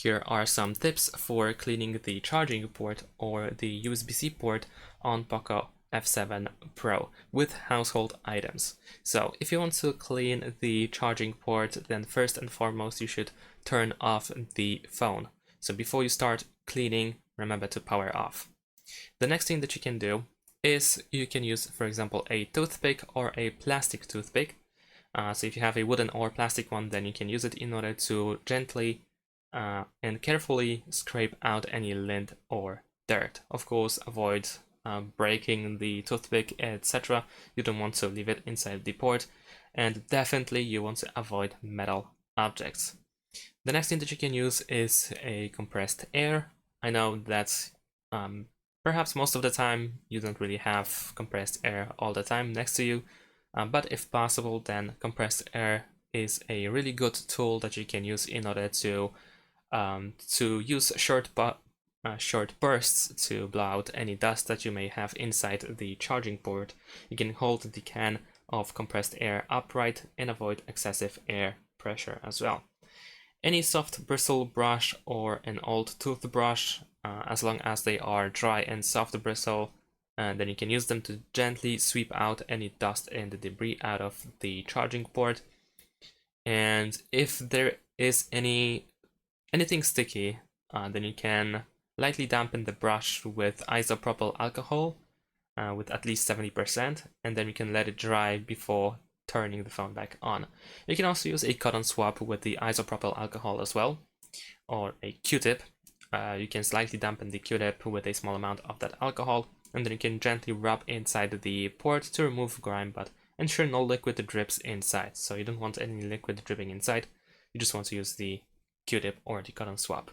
Here are some tips for cleaning the charging port or the USB-C port on POCO F7 Pro with household items. So if you want to clean the charging port, then first and foremost you should turn off the phone. So before you start cleaning, remember to power off. The next thing that you can do is you can use, for example, a toothpick or a plastic toothpick. So if you have a wooden or plastic one, then you can use it in order to gently and carefully scrape out any lint or dirt. Of course, avoid breaking the toothpick, etc. You don't want to leave it inside the port, and definitely you want to avoid metal objects. The next thing that you can use is a compressed air. I know that perhaps most of the time you don't really have compressed air all the time next to you, but if possible, then compressed air is a really good tool that you can use in order to use short bursts to blow out any dust that you may have inside the charging port. You can hold the can of compressed air upright and avoid excessive air pressure as well. Any soft bristle brush or an old toothbrush, as long as they are dry and soft bristle, then you can use them to gently sweep out any dust and debris out of the charging port. And if there is anything sticky, then you can lightly dampen the brush with isopropyl alcohol with at least 70%, and then you can let it dry before turning the phone back on. You can also use a cotton swab with the isopropyl alcohol as well, or a Q-tip. You can slightly dampen the Q-tip with a small amount of that alcohol, and then you can gently rub inside the port to remove grime, but ensure no liquid drips inside. So you don't want any liquid dripping inside, you just want to use the Q-tip or the cotton swab.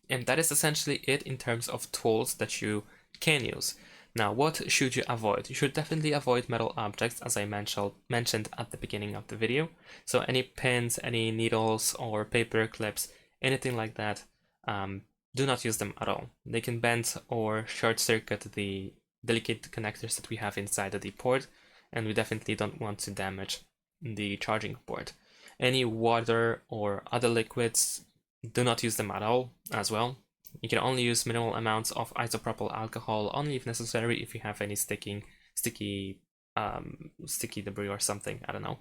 And that is essentially it in terms of tools that you can use. Now, what should you avoid? You should definitely avoid metal objects, as I mentioned at the beginning of the video. So any pins, any needles or paper clips, anything like that, do not use them at all. They can bend or short circuit the delicate connectors that we have inside of the port, and we definitely don't want to damage the charging port. Any water or other liquids, do not use them at all as well. You can only use minimal amounts of isopropyl alcohol, only if necessary, if you have any sticky debris or something, I don't know.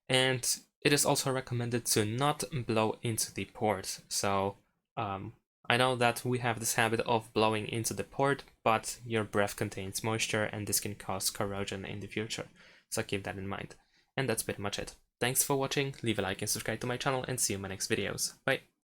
And it is also recommended to not blow into the port. So I know that we have this habit of blowing into the port, but your breath contains moisture and this can cause corrosion in the future. So keep that in mind. And that's pretty much it. Thanks for watching, leave a like and subscribe to my channel, and see you in my next videos. Bye!